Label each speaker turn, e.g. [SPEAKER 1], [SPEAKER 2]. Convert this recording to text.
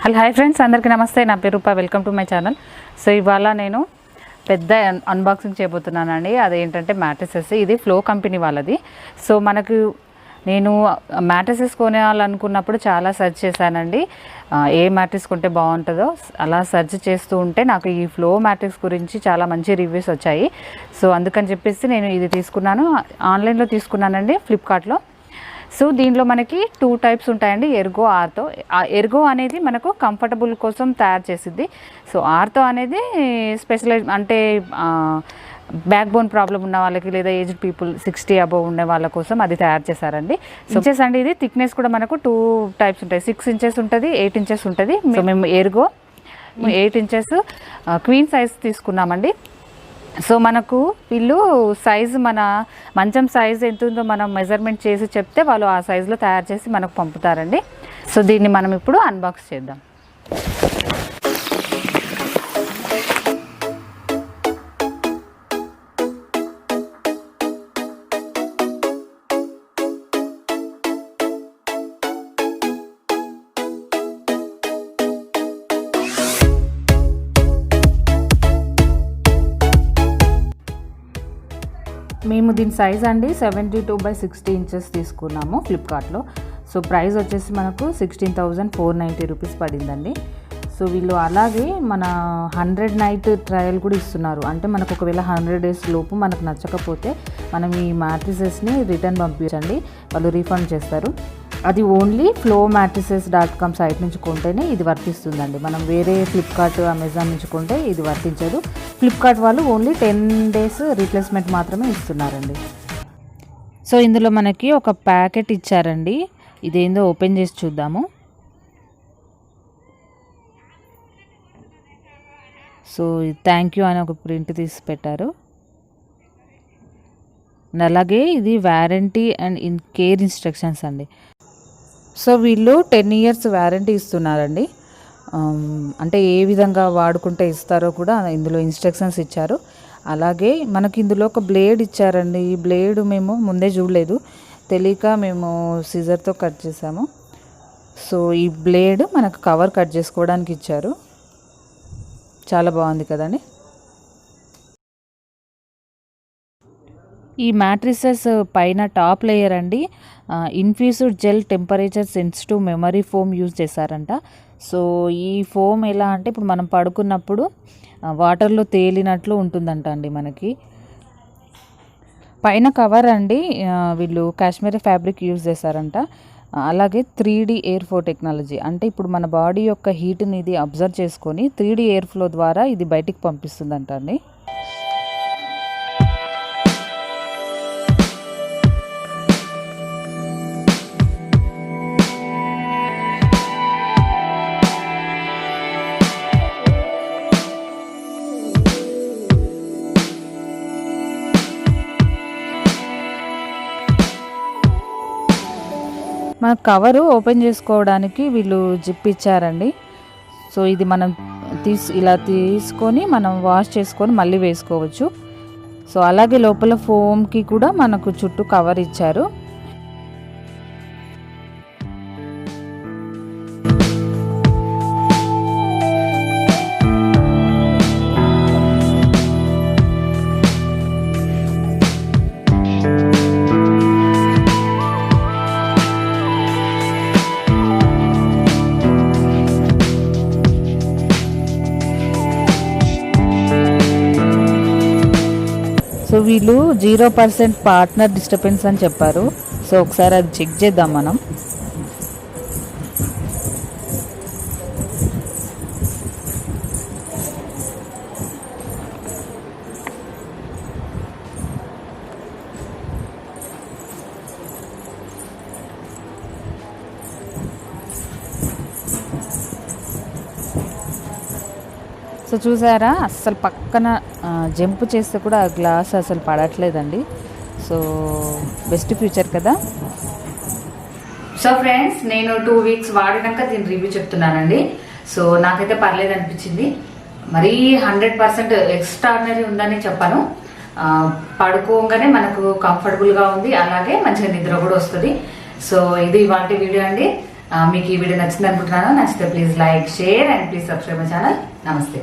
[SPEAKER 1] Hello hi friends, అందరికీ నమస్తే. నా పేరు Rupa. Welcome to my channel. So ఇవాళ నేను పెద్ద అన్బాక్సింగ్ చేయబోతున్నానండి. అదేంటంటే మ్యాట్రెసెస్. ఇది ఫ్లో కంపెనీ వాళ్ళది. సో నేను మ్యాట్రెసెస్ కొనాలనుకున్నప్పుడు చాలా సెర్చ్ చేశానండి, ఏ మ్యాట్రెస్ కొంటే బాగుంటుందో. అలా సెర్చ్ చేస్తూ ఉంటే నాకు ఈ ఫ్లో మ్యాట్రెస్ గురించి చాలా మంచి రివ్యూస్ వచ్చాయి. సో అందుకని చెప్పేసి నేను ఇది తీసుకున్నాను. ఆన్లైన్లో తీసుకున్నానండి, ఫ్లిప్కార్ట్లో. సో దీనిలో మనకి 2 టైప్స్ ఉంటాయండి, ఎర్గో, ఆర్తో. ఎర్గో అనేది మనకు కంఫర్టబుల్ కోసం తయారు చేసిద్ది. సో ఆర్తో అనేది స్పెషలైజ్ అంటే బ్యాక్ బోన్ ప్రాబ్లం ఉన్న వాళ్ళకి లేదా ఏజ్డ్ పీపుల్ 60 అబోవ్ ఉండే వాళ్ళ కోసం అది తయారు చేశారండి. సో ఇంచెస్ అండి, ఇది థిక్నెస్ కూడా మనకు 2 టైప్స్ ఉంటాయి. 6 ఇంచెస్ ఉంటుంది, 8 ఇంచెస్ ఉంటుంది. సో మేము ఎర్గో 8 ఇంచెస్ క్వీన్ సైజ్ తీసుకున్నామండి. సో మనకు వీళ్ళు సైజు, మన మంచం సైజు ఎంత ఉందో మనం మెజర్మెంట్ చేసి చెప్తే వాళ్ళు ఆ సైజులో తయారు చేసి మనకు పంపుతారండి. సో దీన్ని మనం ఇప్పుడు అన్బాక్స్ చేద్దాం. మేము దీని సైజ్ అండి 72/60 ఇంచెస్ తీసుకున్నాము ఫ్లిప్కార్ట్లో. సో ప్రైస్ వచ్చేసి మనకు 16,490 రూపీస్ పడిందండి. సో వీళ్ళు అలాగే మన 100 నైట్ ట్రయల్ కూడా ఇస్తున్నారు. అంటే మనకు ఒకవేళ 100 డేస్ లోపు మనకు నచ్చకపోతే మనం ఈ మ్యాట్రిసెస్ని రిటర్న్ పంపించండి, వాళ్ళు రీఫండ్ చేస్తారు. అది ఓన్లీ flowmattresses.com సైట్ నుంచి కొంటేనే ఇది వర్తిస్తుందండి. మనం వేరే ఫ్లిప్కార్ట్, అమెజాన్ నుంచి కొంటే ఇది వర్తించదు. ఫ్లిప్కార్ట్ వాళ్ళు ఓన్లీ 10 డేస్ రీప్లేస్మెంట్ మాత్రమే ఇస్తున్నారండి. సో ఇందులో మనకి ఒక ప్యాకెట్ ఇచ్చారండి. ఇదేందో ఓపెన్ చేసి చూద్దాము. సో థ్యాంక్ యూ అని ఒక ప్రింట్ తీసి పెట్టారు. అలాగే ఇది వారంటీ అండ్ కేర్ ఇన్స్ట్రక్షన్స్ అండి. సో వీళ్ళు 10 ఇయర్స్ వారంటీ ఇస్తున్నారండి. అంటే ఏ విధంగా వాడుకుంటే ఇస్తారో కూడా ఇందులో ఇన్స్ట్రక్షన్స్ ఇచ్చారు. అలాగే మనకి ఇందులో ఒక బ్లేడ్ ఇచ్చారండి. ఈ బ్లేడ్ మేము ముందే చూడలేదు, తెలియక మేము సిజర్తో కట్ చేసాము. సో ఈ బ్లేడ్ మనకు కవర్ కట్ చేసుకోవడానికి ఇచ్చారు. చాలా బాగుంది కదండి. ఈ మ్యాట్రిసెస్ పైన టాప్ లేయర్ అండి infused gel temperature sensitive memory foam use చేశారంట. సో ఈ ఫోమ్ ఎలా అంటే ఇప్పుడు మనం పడుకున్నప్పుడు వాటర్లో తేలినట్లు ఉంటుందంట అండి. మనకి పైన కవర్ అండి వీళ్ళు కాశ్మీరీ ఫ్యాబ్రిక్ యూజ్ చేశారంట. అలాగే 3D ఎయిర్ ఫ్లో టెక్నాలజీ, అంటే ఇప్పుడు మన బాడీ యొక్క హీట్ని ఇది అబ్జర్వ్ చేసుకొని 3D ఎయిర్ ఫ్లో ద్వారా ఇది బయటికి పంపిస్తుందంట అండి. మన కవరు ఓపెన్ చేసుకోవడానికి వీళ్ళు జిప్ ఇచ్చారండి. సో ఇది మనం ఇలా తీసుకొని మనం వాష్ చేసుకొని మళ్ళీ వేసుకోవచ్చు. సో అలాగే లోపల ఫోమ్కి కూడా మనకు చుట్టూ కవర్ ఇచ్చారు. సో వీళ్ళు 0% పార్ట్నర్ డిస్టర్బెన్స్ అని చెప్పారు. సో ఒకసారి అది చెక్ చేద్దాం మనం. సో చూసారా, అస్సలు పక్కన జంప్ చేస్తే కూడా ఆ గ్లాస్ అసలు పడట్లేదండి. సో బెస్ట్ ఫ్యూచర్ కదా. సో ఫ్రెండ్స్, నేను 2 వీక్స్ వాడినాక దీని రివ్యూ చెప్తున్నానండి. సో నాకైతే పర్లేదు అనిపించింది. మరీ 100% ఎక్స్ట్రాడినరీ ఉందని చెప్పాను. పడుకోగానే మనకు కంఫర్టబుల్గా ఉంది, అలాగే మంచిగా నిద్ర కూడా వస్తుంది. సో ఇది ఇవాళ వీడియో అండి. మీకు ఈ వీడియో నచ్చింది అనుకుంటున్నాను. నచ్చితే please like, share and please subscribe my channel. నమస్తే.